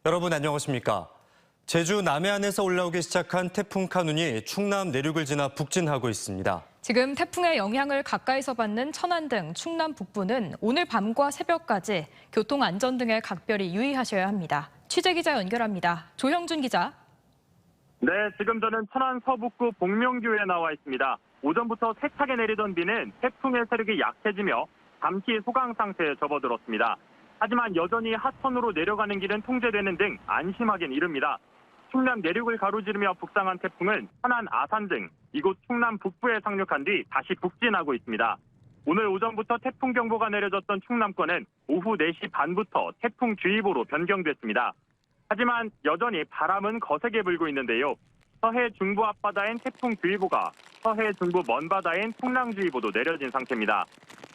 여러분 안녕하십니까? 제주 남해안에서 올라오기 시작한 태풍 카눈이 충남 내륙을 지나 북진하고 있습니다. 지금 태풍의 영향을 가까이서 받는 천안 등 충남 북부는 오늘 밤과 새벽까지 교통 안전 등에 각별히 유의하셔야 합니다. 취재기자 연결합니다. 조형준 기자. 네, 지금 저는 천안 서북구 복명교에 나와 있습니다. 오전부터 세차게 내리던 비는 태풍의 세력이 약해지며 잠시 소강 상태에 접어들었습니다. 하지만 여전히 하천으로 내려가는 길은 통제되는 등 안심하긴 이릅니다. 충남 내륙을 가로지르며 북상한 태풍은 천안 아산 등 이곳 충남 북부에 상륙한 뒤 다시 북진하고 있습니다. 오늘 오전부터 태풍경보가 내려졌던 충남권은 오후 4시 반부터 태풍주의보로 변경됐습니다. 하지만 여전히 바람은 거세게 불고 있는데요. 서해 중부 앞바다엔 태풍주의보가, 서해 중부 먼바다엔 풍랑주의보도 내려진 상태입니다.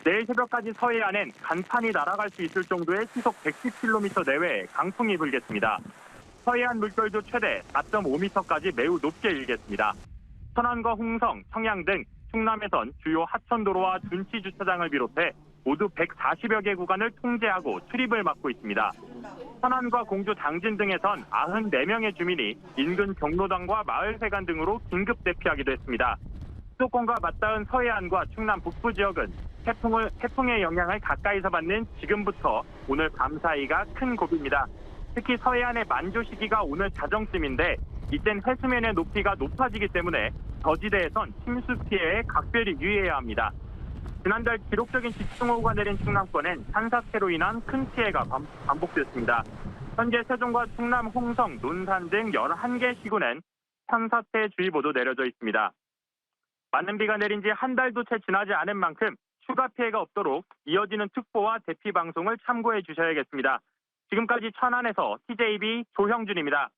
내일 새벽까지 서해안엔 간판이 날아갈 수 있을 정도의 시속 110km 내외의 강풍이 불겠습니다. 서해안 물결도 최대 4.5m까지 매우 높게 일겠습니다. 천안과 홍성, 청양 등 충남에선 주요 하천도로와 둔치주차장을 비롯해 모두 140여 개 구간을 통제하고 출입을 막고 있습니다. 천안과 공주 당진 등에선 94명의 주민이 인근 경로당과 마을회관 등으로 긴급 대피하기도 했습니다. 수도권과 맞닿은 서해안과 충남 북부 지역은 태풍의 영향을 가까이서 받는 지금부터 오늘 밤 사이가 큰 고비입니다. 특히 서해안의 만조 시기가 오늘 자정쯤인데 이땐 해수면의 높이가 높아지기 때문에 저지대에선 침수 피해에 각별히 유의해야 합니다. 지난달 기록적인 집중호우가 내린 충남권엔 산사태로 인한 큰 피해가 반복됐습니다. 현재 세종과 충남 홍성, 논산 등 11개 시군엔 산사태주의보도 내려져 있습니다. 많은 비가 내린 지 한 달도 채 지나지 않은 만큼 추가 피해가 없도록 이어지는 특보와 대피 방송을 참고해 주셔야겠습니다. 지금까지 천안에서 TJB 조형준입니다.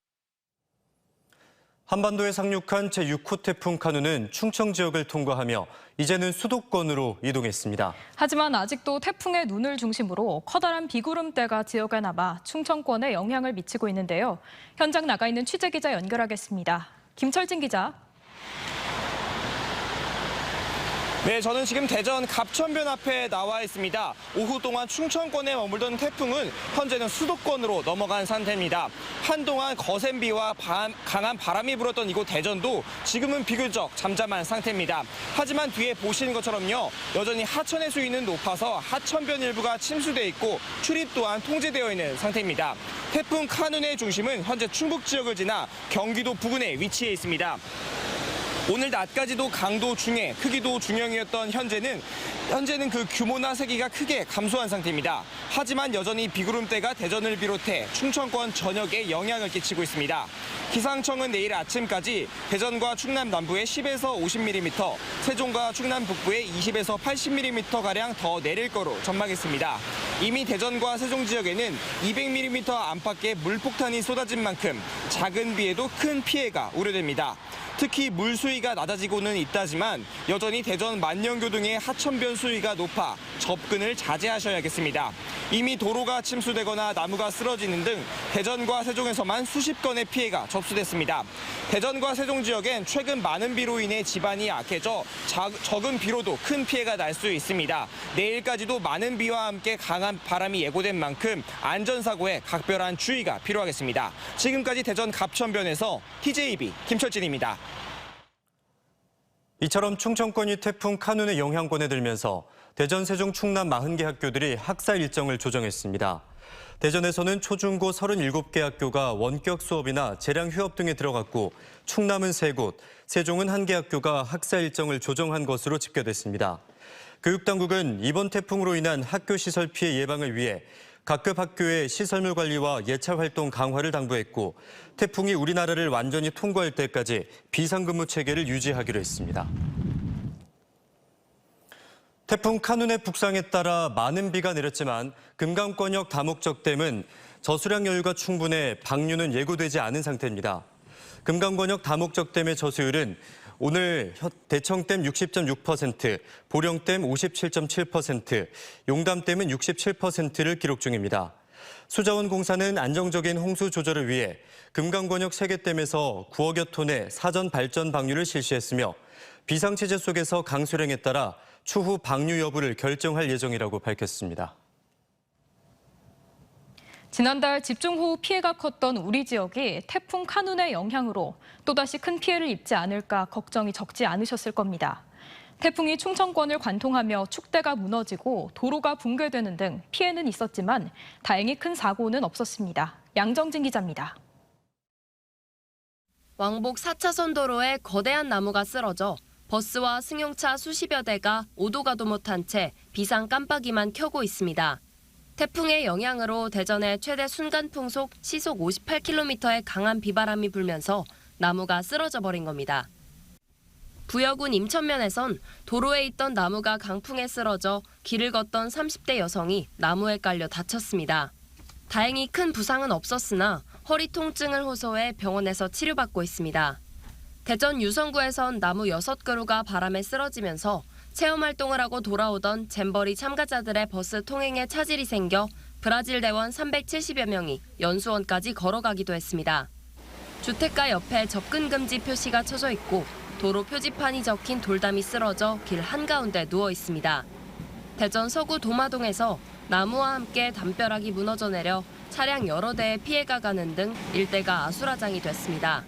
한반도에 상륙한 제6호 태풍 카눈은 충청 지역을 통과하며 이제는 수도권으로 이동했습니다. 하지만 아직도 태풍의 눈을 중심으로 커다란 비구름대가 지역에 남아 충청권에 영향을 미치고 있는데요. 현장 나가 있는 취재기자 연결하겠습니다. 김철진 기자. 네, 저는 지금 대전 갑천변 앞에 나와 있습니다. 오후 동안 충청권에 머물던 태풍은 현재는 수도권으로 넘어간 상태입니다. 한동안 거센 비와 강한 바람이 불었던 이곳 대전도 지금은 비교적 잠잠한 상태입니다. 하지만 뒤에 보시는 것처럼요, 여전히 하천의 수위는 높아서 하천변 일부가 침수돼 있고 출입 또한 통제되어 있는 상태입니다. 태풍 카눈의 중심은 현재 충북 지역을 지나 경기도 부근에 위치해 있습니다. 오늘 낮까지도 강도 중에 크기도 중형이었던 현재는 그 규모나 세기가 크게 감소한 상태입니다. 하지만 여전히 비구름대가 대전을 비롯해 충청권 전역에 영향을 끼치고 있습니다. 기상청은 내일 아침까지 대전과 충남 남부에 10에서 50mm, 세종과 충남 북부에 20에서 80mm가량 더 내릴 거로 전망했습니다. 이미 대전과 세종 지역에는 200mm 안팎의 물폭탄이 쏟아진 만큼 작은 비에도 큰 피해가 우려됩니다. 특히 물 수위가 낮아지고는 있다지만 여전히 대전 만년교 등의 하천변 수위가 높아 접근을 자제하셔야겠습니다. 이미 도로가 침수되거나 나무가 쓰러지는 등 대전과 세종에서만 수십 건의 피해가 접수됐습니다. 대전과 세종 지역엔 최근 많은 비로 인해 지반이 약해져 적은 비로도 큰 피해가 날 수 있습니다. 내일까지도 많은 비와 함께 강한 바람이 예고된 만큼 안전사고에 각별한 주의가 필요하겠습니다. 지금까지 대전 갑천변에서 TJB 김철진입니다. 이처럼 충청권이 태풍 카눈의 영향권에 들면서 대전, 세종, 충남 40개 학교들이 학사 일정을 조정했습니다. 대전에서는 초중고 37개 학교가 원격 수업이나 재량 휴업 등에 들어갔고 충남은 3곳, 세종은 1개 학교가 학사 일정을 조정한 것으로 집계됐습니다. 교육당국은 이번 태풍으로 인한 학교 시설 피해 예방을 위해 각급 학교의 시설물 관리와 예찰 활동 강화를 당부했고 태풍이 우리나라를 완전히 통과할 때까지 비상근무 체계를 유지하기로 했습니다. 태풍 카눈의 북상에 따라 많은 비가 내렸지만 금강권역 다목적댐은 저수량 여유가 충분해 방류는 예고되지 않은 상태입니다. 금강권역 다목적댐의 저수율은 오늘 대청댐 60.6%, 보령댐 57.7%, 용담댐은 67%를 기록 중입니다. 수자원공사는 안정적인 홍수 조절을 위해 금강권역 3개 댐에서 9억여 톤의 사전 발전 방류를 실시했으며 비상체제 속에서 강수량에 따라 추후 방류 여부를 결정할 예정이라고 밝혔습니다. 지난달 집중호우 피해가 컸던 우리 지역이 태풍 카눈의 영향으로 또다시 큰 피해를 입지 않을까 걱정이 적지 않으셨을 겁니다. 태풍이 충청권을 관통하며 축대가 무너지고 도로가 붕괴되는 등 피해는 있었지만 다행히 큰 사고는 없었습니다. 양정진 기자입니다. 왕복 4차선 도로에 거대한 나무가 쓰러져 버스와 승용차 수십여 대가 오도 가도 못한 채 비상 깜빡이만 켜고 있습니다. 태풍의 영향으로 대전에 최대 순간 풍속 시속 58km의 강한 비바람이 불면서 나무가 쓰러져 버린 겁니다. 부여군 임천면에선 도로에 있던 나무가 강풍에 쓰러져 길을 걷던 30대 여성이 나무에 깔려 다쳤습니다. 다행히 큰 부상은 없었으나 허리 통증을 호소해 병원에서 치료받고 있습니다. 대전 유성구에선 나무 6그루가 바람에 쓰러지면서 체험활동을 하고 돌아오던 잼버리 참가자들의 버스 통행에 차질이 생겨 브라질 대원 370여 명이 연수원까지 걸어가기도 했습니다. 주택가 옆에 접근 금지 표시가 쳐져 있고 도로 표지판이 적힌 돌담이 쓰러져 길 한가운데 누워 있습니다. 대전 서구 도마동에서 나무와 함께 담벼락이 무너져 내려 차량 여러 대에 피해가 가는 등 일대가 아수라장이 됐습니다.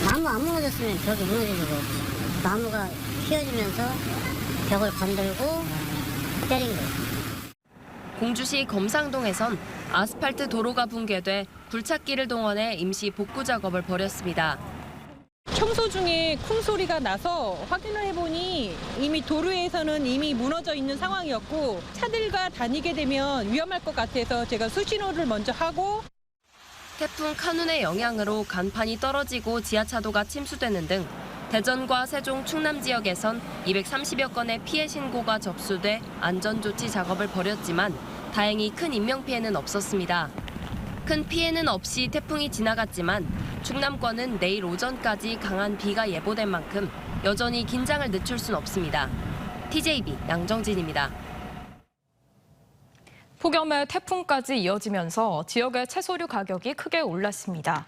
나무 안 무너졌으면 벽이 무너지고 나무가 휘어지면서 벽을 건들고 때린 거예요. 공주시 검상동에선 아스팔트 도로가 붕괴돼 굴착기를 동원해 임시 복구 작업을 벌였습니다. 청소 중에 쿵 소리가 나서 확인을 해보니 이미 도로에서는 이미 무너져 있는 상황이었고 차들과 다니게 되면 위험할 것 같아서 제가 수신호를 먼저 하고 태풍 카눈의 영향으로 간판이 떨어지고 지하차도가 침수되는 등 대전과 세종, 충남 지역에선 230여 건의 피해 신고가 접수돼 안전조치 작업을 벌였지만 다행히 큰 인명피해는 없었습니다. 큰 피해는 없이 태풍이 지나갔지만 충남권은 내일 오전까지 강한 비가 예보된 만큼 여전히 긴장을 늦출 순 없습니다. TJB 양정진입니다. 폭염에 태풍까지 이어지면서 지역의 채소류 가격이 크게 올랐습니다.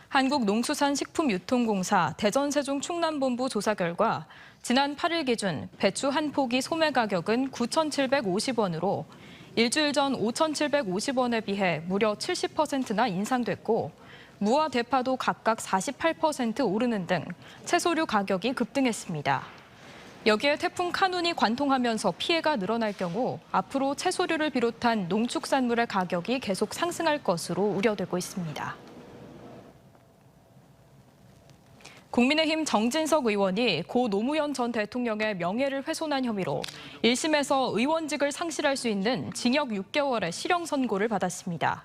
한국농수산식품유통공사 대전세종충남본부 조사 결과 지난 8일 기준 배추 한 포기 소매 가격은 9,750원으로 일주일 전 5,750원에 비해 무려 70%나 인상됐고 무와 대파도 각각 48% 오르는 등 채소류 가격이 급등했습니다. 여기에 태풍 카눈이 관통하면서 피해가 늘어날 경우 앞으로 채소류를 비롯한 농축산물의 가격이 계속 상승할 것으로 우려되고 있습니다. 국민의힘 정진석 의원이 고 노무현 전 대통령의 명예를 훼손한 혐의로 1심에서 의원직을 상실할 수 있는 징역 6개월의 실형 선고를 받았습니다.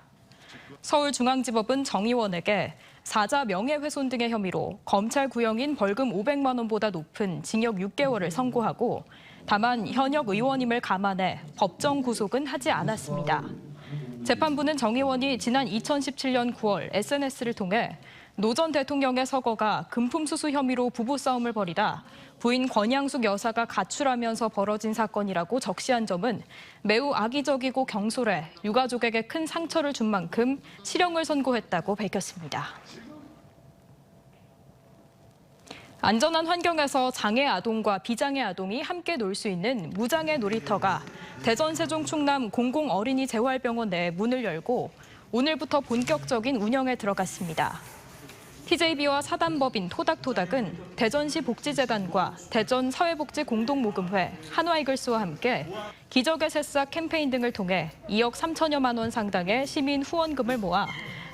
서울중앙지법은 정 의원에게 사자 명예훼손 등의 혐의로 검찰 구형인 벌금 500만 원보다 높은 징역 6개월을 선고하고 다만 현역 의원임을 감안해 법정 구속은 하지 않았습니다. 재판부는 정 의원이 지난 2017년 9월 SNS를 통해 노 전 대통령의 서거가 금품수수 혐의로 부부싸움을 벌이다 부인 권양숙 여사가 가출하면서 벌어진 사건이라고 적시한 점은 매우 악의적이고 경솔해 유가족에게 큰 상처를 준 만큼 실형을 선고했다고 밝혔습니다. 안전한 환경에서 장애 아동과 비장애 아동이 함께 놀 수 있는 무장애 놀이터가 대전 세종 충남 공공어린이 재활병원 내에 문을 열고 오늘부터 본격적인 운영에 들어갔습니다. TJB와 사단법인 토닥토닥은 대전시 복지재단과 대전 사회복지공동모금회, 한화이글스와 함께 기적의 새싹 캠페인 등을 통해 2억 3천여만 원 상당의 시민 후원금을 모아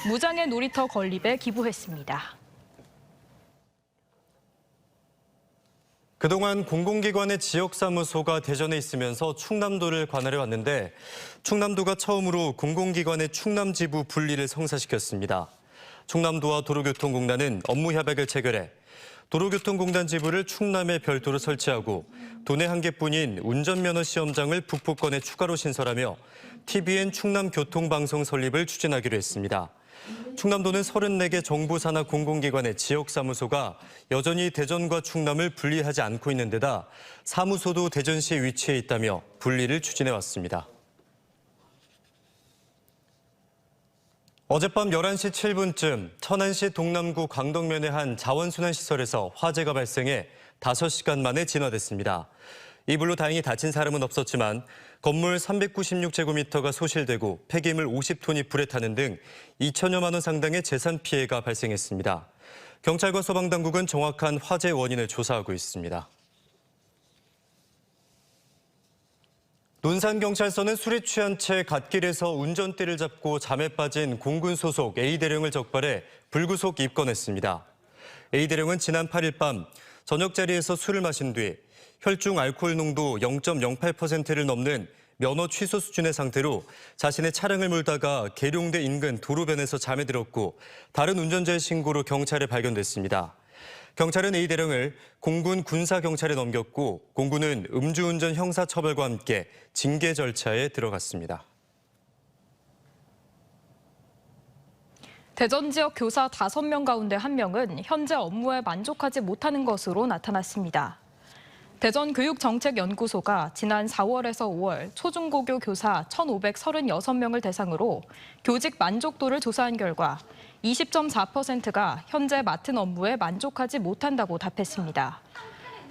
무장애 놀이터 건립에 기부했습니다. 그동안 공공기관의 지역사무소가 대전에 있으면서 충남도를 관할해 왔는데 충남도가 처음으로 공공기관의 충남지부 분리를 성사시켰습니다. 충남도와 도로교통공단은 업무 협약을 체결해 도로교통공단 지부를 충남에 별도로 설치하고 도내 한 개뿐인 운전면허 시험장을 북부권에 추가로 신설하며 TVN 충남교통방송 설립을 추진하기로 했습니다. 충남도는 34개 정부산하 공공기관의 지역사무소가 여전히 대전과 충남을 분리하지 않고 있는 데다 사무소도 대전시에 위치해 있다며 분리를 추진해 왔습니다. 어젯밤 11시 7분쯤 천안시 동남구 광덕면의 한 자원순환시설에서 화재가 발생해 5시간 만에 진화됐습니다. 이 불로 다행히 다친 사람은 없었지만 건물 396제곱미터가 소실되고 폐기물 50톤이 불에 타는 등 2천여만 원 상당의 재산 피해가 발생했습니다. 경찰과 소방당국은 정확한 화재 원인을 조사하고 있습니다. 논산경찰서는 술에 취한 채 갓길에서 운전대를 잡고 잠에 빠진 공군 소속 A대령을 적발해 불구속 입건했습니다. A대령은 지난 8일 밤 저녁 자리에서 술을 마신 뒤 혈중 알코올 농도 0.08%를 넘는 면허 취소 수준의 상태로 자신의 차량을 몰다가 계룡대 인근 도로변에서 잠에 들었고 다른 운전자의 신고로 경찰에 발견됐습니다. 경찰은 A대령을 공군 군사경찰에 넘겼고 공군은 음주운전 형사처벌과 함께 징계 절차에 들어갔습니다. 대전 지역 교사 5명 가운데 1명은 현재 업무에 만족하지 못하는 것으로 나타났습니다. 대전교육정책연구소가 지난 4월에서 5월 초중고교 교사 1,536명을 대상으로 교직 만족도를 조사한 결과 20.4%가 현재 맡은 업무에 만족하지 못한다고 답했습니다.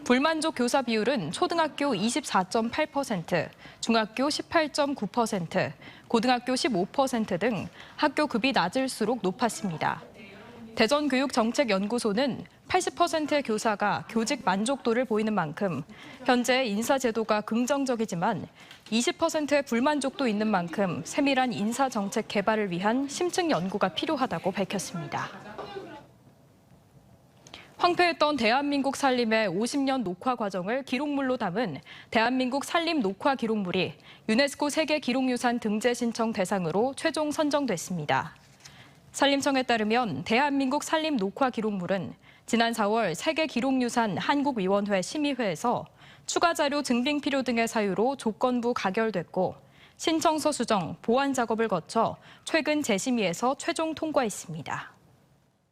불만족 교사 비율은 초등학교 24.8%, 중학교 18.9%, 고등학교 15% 등 학교 급이 낮을수록 높았습니다. 대전교육정책연구소는 80%의 교사가 교직 만족도를 보이는 만큼 현재 인사제도가 긍정적이지만 20%의 불만족도 있는 만큼 세밀한 인사정책 개발을 위한 심층 연구가 필요하다고 밝혔습니다. 황폐했던 대한민국 산림의 50년 녹화 과정을 기록물로 담은 대한민국 산림 녹화 기록물이 유네스코 세계기록유산 등재 신청 대상으로 최종 선정됐습니다. 산림청에 따르면 대한민국 산림 녹화 기록물은 지난 4월 세계기록유산 한국위원회 심의회에서 추가 자료 증빙 필요 등의 사유로 조건부 가결됐고 신청서 수정, 보완 작업을 거쳐 최근 재심의에서 최종 통과했습니다.